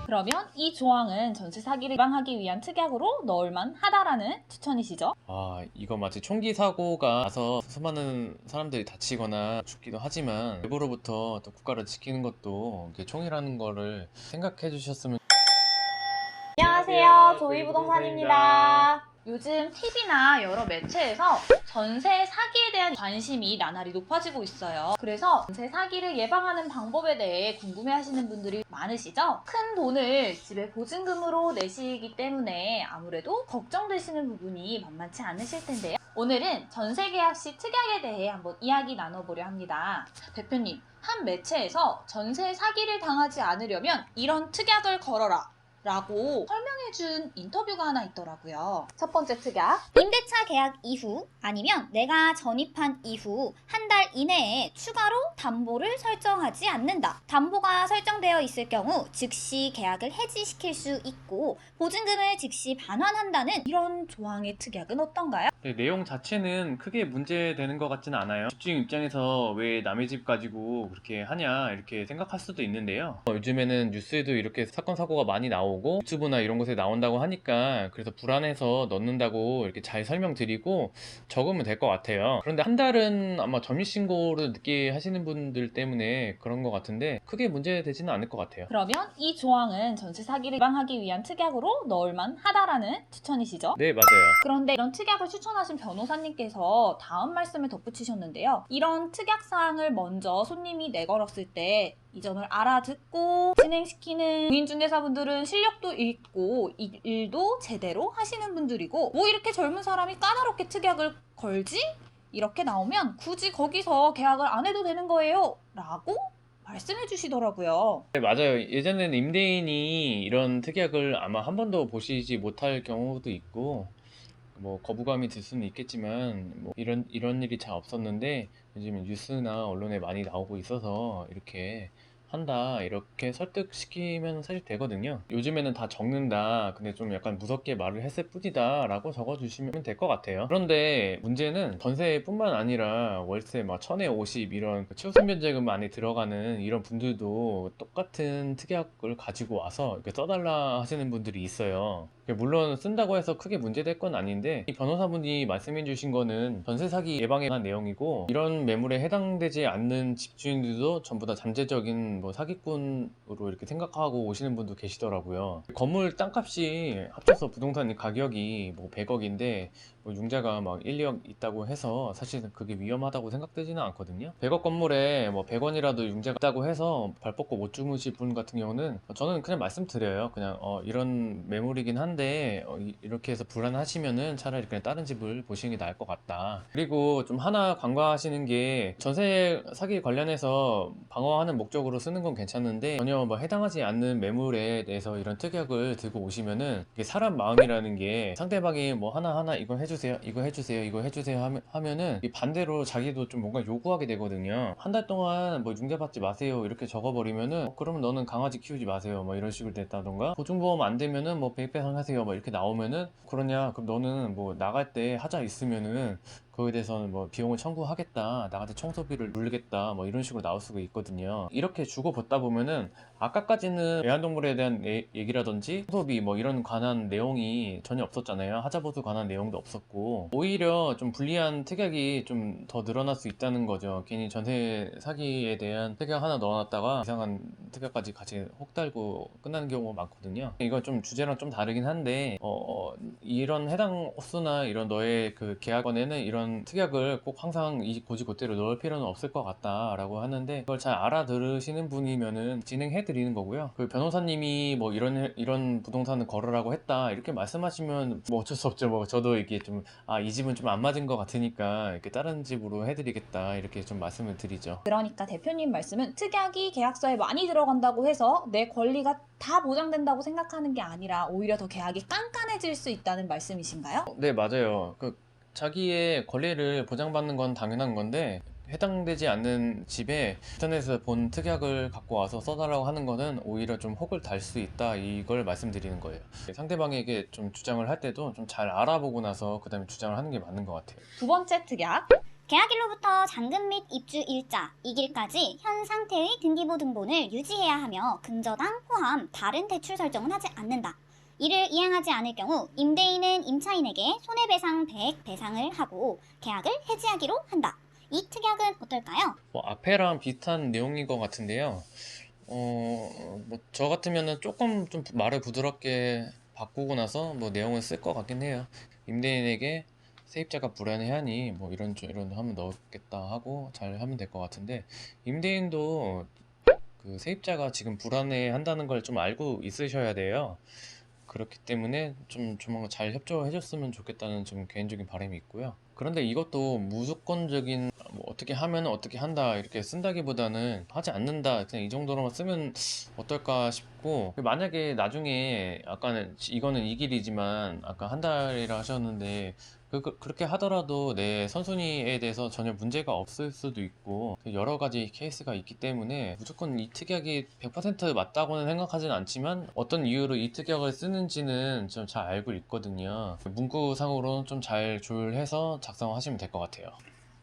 그러면 이 조항은 전세 사기를 예방하기 위한 특약으로 넣을만 하다라는 추천이시죠? 이거 마치 총기 사고가 나서 수많은 사람들이 다치거나 죽기도 하지만 외부로부터 또 국가를 지키는 것도 이게 총이라는 거를 생각해 주셨으면. 안녕하세요. 조이부동산입니다. 요즘 TV나 여러 매체에서 전세 사기에 대한 관심이 나날이 높아지고 있어요. 그래서 전세 사기를 예방하는 방법에 대해 궁금해하시는 분들이 많으시죠? 큰 돈을 집에 보증금으로 내시기 때문에 아무래도 걱정되시는 부분이 만만치 않으실 텐데요. 오늘은 전세 계약 시 특약에 대해 한번 이야기 나눠보려 합니다. 대표님, 한 매체에서 전세 사기를 당하지 않으려면 이런 특약을 걸어라 라고 설명해준 인터뷰가 하나 있더라고요. 첫 번째 특약. 임대차 계약 이후 아니면 내가 전입한 이후 한 달 이내에 추가로 담보를 설정하지 않는다. 담보가 설정되어 있을 경우 즉시 계약을 해지시킬 수 있고 보증금을 즉시 반환한다는 이런 조항의 특약은 어떤가요? 네, 내용 자체는 크게 문제되는 것 같지는 않아요. 집주인 입장에서 왜 남의 집 가지고 그렇게 하냐 이렇게 생각할 수도 있는데요. 요즘에는 뉴스에도 이렇게 사건 사고가 많이 나오고 유튜브나 이런 곳에 나온다고 하니까 그래서 불안해서 넣는다고 이렇게 잘 설명드리고 적으면 될 것 같아요. 그런데 한 달은 아마 점유신고를 늦게 하시는 분들 때문에 그런 것 같은데 크게 문제되지는 않을 것 같아요. 그러면 이 조항은 전세 사기를 예방하기 위한 특약으로 넣을만 하다라는 추천이시죠? 네, 맞아요. 그런데 이런 특약을 추천하신 변호사님께서 다음 말씀을 덧붙이셨는데요. 이런 특약사항을 먼저 손님이 내걸었을 때 이 점을 알아듣고 진행시키는 공인중개사분들은 실력도 있고 일도 제대로 하시는 분들이고 뭐 이렇게 젊은 사람이 까다롭게 특약을 걸지? 이렇게 나오면 굳이 거기서 계약을 안 해도 되는 거예요 라고 말씀해 주시더라고요. 네, 맞아요. 예전에는 임대인이 이런 특약을 아마 한 번도 보시지 못할 경우도 있고 뭐 거부감이 들 수는 있겠지만 뭐 이런 일이 잘 없었는데 요즘 뉴스나 언론에 많이 나오고 있어서 이렇게 한다 이렇게 설득시키면 사실 되거든요. 요즘에는 다 적는다 근데 좀 약간 무섭게 말을 했을 뿐이다 라고 적어주시면 될 것 같아요. 그런데 문제는 전세뿐만 아니라 월세 막 1000에 50 이런 치우선변제금 안에 들어가는 이런 분들도 똑같은 특약을 가지고 와서 이렇게 써달라 하시는 분들이 있어요. 물론 쓴다고 해서 크게 문제될 건 아닌데 이 변호사분이 말씀해 주신 거는 전세 사기 예방에 관한 내용이고 이런 매물에 해당되지 않는 집주인들도 전부 다 잠재적인 뭐 사기꾼으로 이렇게 생각하고 오시는 분도 계시더라고요. 건물 땅값이 합쳐서 부동산 가격이 뭐 100억인데 뭐 융자가 막 1, 2억 있다고 해서 사실은 그게 위험하다고 생각되지는 않거든요. 100억 건물에 뭐 100원이라도 융자가 있다고 해서 발 뻗고 못 주무실 분 같은 경우는 저는 그냥 말씀드려요. 그냥 이런 매물이긴 한데 이렇게 해서 불안하시면은 차라리 그냥 다른 집을 보시는 게 나을 것 같다. 그리고 좀 하나 간과하시는 게 전세 사기 관련해서 방어하는 목적으로 쓰는 건 괜찮은데 전혀 뭐 해당하지 않는 매물에 대해서 이런 특약을 들고 오시면은 이게 사람 마음이라는 게 상대방이 뭐 하나하나 이거 해주세요 이거 해주세요 이거 해주세요 하면은 반대로 자기도 좀 뭔가 요구하게 되거든요. 한 달 동안 뭐 융자받지 마세요 이렇게 적어버리면은 그러면 너는 강아지 키우지 마세요 뭐 이런 식으로 됐다던가 보증보험 안 되면은 뭐 배입배상하세요 뭐 이렇게 나오면은 그러냐 그럼 너는 뭐 나갈 때 하자 있으면은 그거에 대해서는 뭐 비용을 청구하겠다 나한테 청소비를 물리겠다 뭐 이런 식으로 나올 수가 있거든요. 이렇게 주고 받다 보면은 아까까지는 애완동물에 대한 얘기라든지 청소비 뭐 이런 관한 내용이 전혀 없었잖아요. 하자보수 관한 내용도 없었고 오히려 좀 불리한 특약이 좀 더 늘어날 수 있다는 거죠. 괜히 전세 사기에 대한 특약 하나 넣어놨다가 이상한 특약까지 같이 혹 달고 끝나는 경우가 많거든요. 이건 좀 주제랑 좀 다르긴 한데 이런 해당 호수나 이런 너의 그 계약원에는 이런 특약을 꼭 항상 이 고지고대로 넣을 필요는 없을 것 같다라고 하는데 그걸 잘 알아들으시는 분이면은 진행해 드리는 거고요. 그 변호사님이 뭐 이런 부동산을 걸으라고 했다 이렇게 말씀하시면 뭐 어쩔 수 없죠. 뭐 저도 이게 좀 이 집은 좀 안 맞은 것 같으니까 이렇게 다른 집으로 해드리겠다 이렇게 좀 말씀을 드리죠. 그러니까 대표님 말씀은 특약이 계약서에 많이 들어간다고 해서 내 권리가 다 보장된다고 생각하는 게 아니라 오히려 더 계약이 깐깐해질 수 있다는 말씀이신가요? 네, 맞아요. 자기의 권리를 보장받는 건 당연한 건데 해당되지 않는 집에 인터넷에서 본 특약을 갖고 와서 써달라고 하는 거는 오히려 좀 혹을 달 수 있다 이걸 말씀드리는 거예요. 상대방에게 좀 주장을 할 때도 좀 잘 알아보고 나서 그 다음에 주장을 하는 게 맞는 것 같아요. 두 번째 특약. 계약일로부터 잔금 및 입주 일자, 이길까지 현 상태의 등기부 등본을 유지해야 하며 근저당 포함 다른 대출 설정은 하지 않는다. 이를 이행하지 않을 경우 임대인은 임차인에게 손해배상 100 배상을 하고 계약을 해지하기로 한다. 이 특약은 어떨까요? 뭐 앞에랑 비슷한 내용인 것 같은데요. 뭐 저 같으면은 조금 좀 말을 부드럽게 바꾸고 나서 뭐 내용을 쓸 것 같긴 해요. 임대인에게 세입자가 불안해하니 뭐 이런 하면 넣겠다 하고 잘 하면 될 것 같은데, 임대인도 그 세입자가 지금 불안해 한다는 걸 좀 알고 있으셔야 돼요. 그렇기 때문에 좀 조만간 잘 협조해 줬으면 좋겠다는 좀 개인적인 바람이 있고요. 그런데 이것도 무조건적인 뭐 어떻게 하면 어떻게 한다 이렇게 쓴다기보다는 하지 않는다 그냥 이 정도로만 쓰면 어떨까 싶고, 만약에 나중에 아까는 이거는 이 길이지만 아까 한 달이라 하셨는데 그렇게 하더라도 내 선순위에 대해서 전혀 문제가 없을 수도 있고 여러 가지 케이스가 있기 때문에 무조건 이 특약이 100% 맞다고는 생각하진 않지만 어떤 이유로 이 특약을 쓰는지는 좀 잘 알고 있거든요. 문구상으로는 좀 잘 조율해서 작성하시면 될 것 같아요.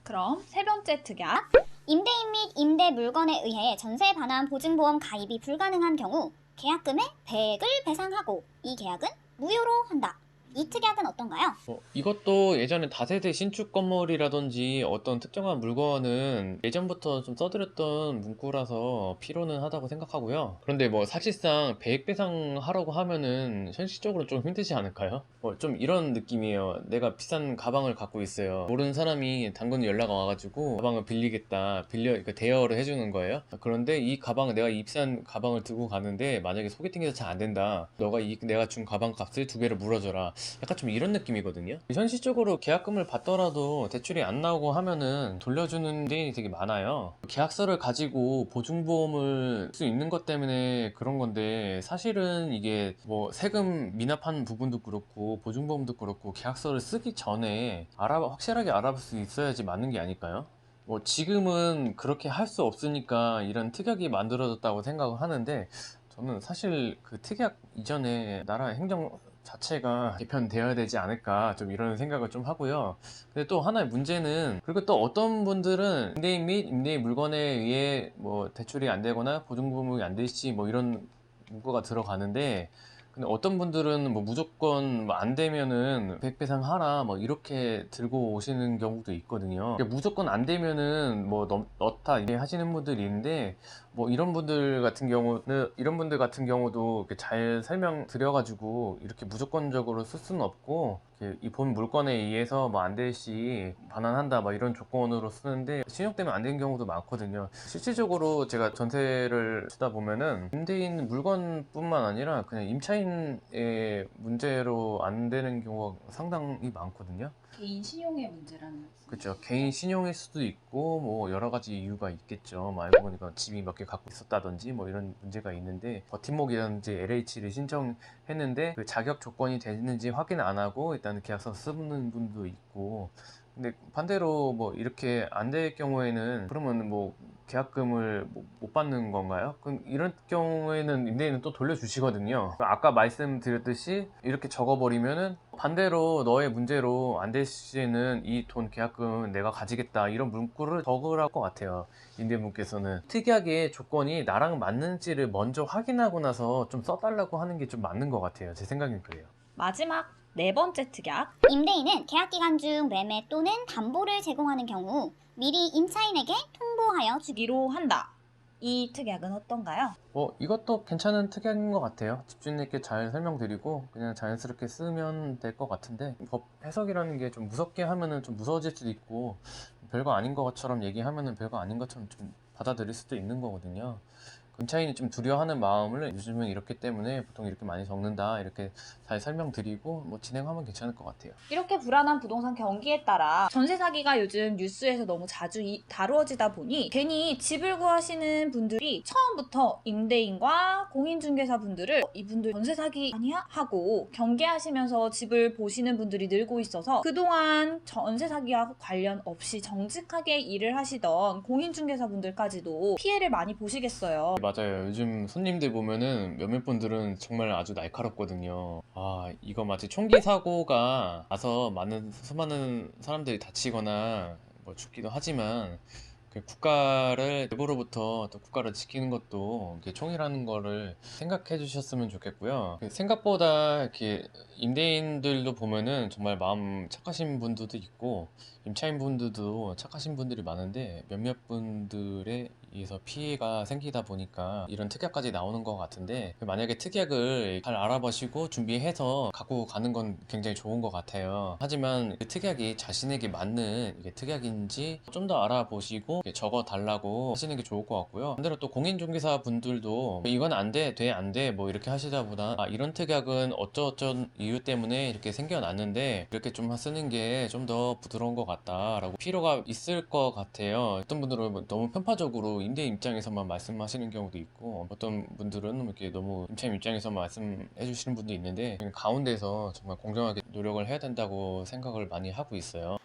그럼 세 번째 특약. 임대인 및 임대 물건에 의해 전세 반환 보증보험 가입이 불가능한 경우 계약금의 100을 배상하고 이 계약은 무효로 한다. 이 특약은 어떤가요? 이것도 예전에 다세대 신축 건물이라든지 어떤 특정한 물건은 예전부터 좀 써드렸던 문구라서 필요는 하다고 생각하고요. 그런데 뭐 사실상 배액 배상하라고 하면은 현실적으로 좀 힘들지 않을까요? 좀 이런 느낌이에요. 내가 비싼 가방을 갖고 있어요. 모르는 사람이 당근에 연락 와가지고 가방을 빌리겠다, 그러니까 대여를 해주는 거예요. 그런데 이 가방, 내가 이 비싼 가방을 들고 가는데 만약에 소개팅에서 잘 안 된다. 너가 내가 준 가방 값을 2배로 물어줘라. 약간 좀 이런 느낌이거든요. 현실적으로 계약금을 받더라도 대출이 안 나오고 하면은 돌려주는 데이 되게 많아요. 계약서를 가지고 보증보험을 쓸 수 있는 것 때문에 그런 건데, 사실은 이게 뭐 세금 미납한 부분도 그렇고 보증보험도 그렇고 계약서를 쓰기 전에 확실하게 알아볼 수 있어야지 맞는 게 아닐까요? 뭐 지금은 그렇게 할 수 없으니까 이런 특약이 만들어졌다고 생각을 하는데, 저는 사실 그 특약 이전에 나라 행정 자체가 개편되어야 되지 않을까 좀 이런 생각을 좀 하고요. 근데 또 하나의 문제는, 그리고 또 어떤 분들은 임대인 및 임대인 물건에 의해 뭐 대출이 안 되거나 보증보험이 안 될지 뭐 이런 문구가 들어가는데, 근데 어떤 분들은 뭐 무조건 뭐 안 되면은 100배상 하라 뭐 이렇게 들고 오시는 경우도 있거든요. 그러니까 무조건 안 되면은 뭐 넣다 이렇게 하시는 분들이 있는데, 뭐 이런 분들 같은 경우도 이렇게 잘 설명드려가지고 이렇게 무조건적으로 쓸 수는 없고, 이 본 물건에 의해서 뭐 안 될 시 반환한다 막 이런 조건으로 쓰는데 신용 때문에 안 되는 경우도 많거든요. 실질적으로 제가 전세를 쓰다 보면은 임대인 물건뿐만 아니라 그냥 임차인의 문제로 안 되는 경우가 상당히 많거든요. 개인 신용의 문제라는. 그렇죠. 개인 신용일 수도 있고 뭐 여러 가지 이유가 있겠죠. 뭐 알고 보니까 집이 몇 개 갖고 있었다든지 뭐 이런 문제가 있는데, 버팀목이라든지 LH를 신청했는데 그 자격 조건이 되는지 확인 안 하고 일단 계약서 쓰는 분도 있고, 근데 반대로 뭐 이렇게 안 될 경우에는 그러면 뭐 계약금을 못 받는 건가요? 그럼 이런 경우에는 임대인은 또 돌려주시거든요. 아까 말씀드렸듯이 이렇게 적어버리면은 반대로 너의 문제로 안 될 시에는 이 돈 계약금은 내가 가지겠다 이런 문구를 적으라고 것 같아요. 임대분께서는 특이하게 조건이 나랑 맞는지를 먼저 확인하고 나서 좀 써달라고 하는 게 좀 맞는 것 같아요. 제 생각엔 그래요. 마지막 네 번째 특약. 임대인은 계약 기간 중 매매 또는 담보를 제공하는 경우 미리 임차인에게 통보하여 주기로 한다. 이 특약은 어떤가요? 이것도 괜찮은 특약인 것 같아요. 집주인 있게 잘 설명드리고 그냥 자연스럽게 쓰면 될 것 같은데, 법 해석이라는 게 좀 무섭게 하면은 좀 무서워질 수도 있고 별거 아닌 것처럼 얘기하면은 별거 아닌 것처럼 좀 받아들일 수도 있는 거거든요. 임차인이 좀 두려워하는 마음을 요즘은 이렇기 때문에 보통 이렇게 많이 적는다 이렇게 잘 설명드리고 뭐 진행하면 괜찮을 것 같아요. 이렇게 불안한 부동산 경기에 따라 전세 사기가 요즘 뉴스에서 너무 자주 다루어지다 보니 괜히 집을 구하시는 분들이 처음부터 임대인과 공인중개사 분들을 이분들 전세 사기 아니야? 하고 경계하시면서 집을 보시는 분들이 늘고 있어서 그동안 전세 사기와 관련 없이 정직하게 일을 하시던 공인중개사 분들까지도 피해를 많이 보시겠어요. 맞아요. 요즘 손님들 보면은 몇몇 분들은 정말 아주 날카롭거든요. 이거 마치 총기 사고가 나서 수많은 사람들이 다치거나 뭐 죽기도 하지만 그 국가를 내부로부터 또 국가를 지키는 것도 이렇게 총이라는 거를 생각해 주셨으면 좋겠고요. 그 생각보다 이렇게 임대인들도 보면은 정말 마음 착하신 분들도 있고 임차인 분들도 착하신 분들이 많은데 몇몇 분들에 의해서 피해가 생기다 보니까 이런 특약까지 나오는 것 같은데 만약에 특약을 잘 알아보시고 준비해서 갖고 가는 건 굉장히 좋은 것 같아요. 하지만 그 특약이 자신에게 맞는 이게 특약인지 좀 더 알아보시고 적어 달라고 하시는 게 좋을 것 같고요. 반대로 또 공인중개사 분들도 이건 안 돼, 돼, 안 돼, 뭐 이렇게 하시다 보다 이런 특약은 어쩌어쩐 이유 때문에 이렇게 생겨났는데 이렇게 좀 쓰는 게 좀 더 부드러운 것 같다라고 필요가 있을 것 같아요. 어떤 분들은 뭐 너무 편파적으로 임대인 입장에서만 말씀하시는 경우도 있고 어떤 분들은 이렇게 너무 임차인 입장에서만 말씀해 주시는 분도 있는데 가운데서 정말 공정하게 노력을 해야 된다고 생각을 많이 하고 있어요.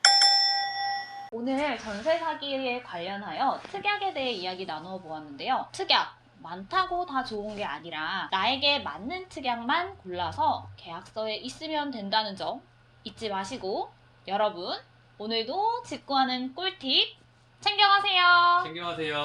오늘 전세 사기에 관련하여 특약에 대해 이야기 나누어 보았는데요. 특약 많다고 다 좋은 게 아니라 나에게 맞는 특약만 골라서 계약서에 있으면 된다는 점 잊지 마시고 여러분 오늘도 직구하는 꿀팁 챙겨가세요. 챙겨가세요.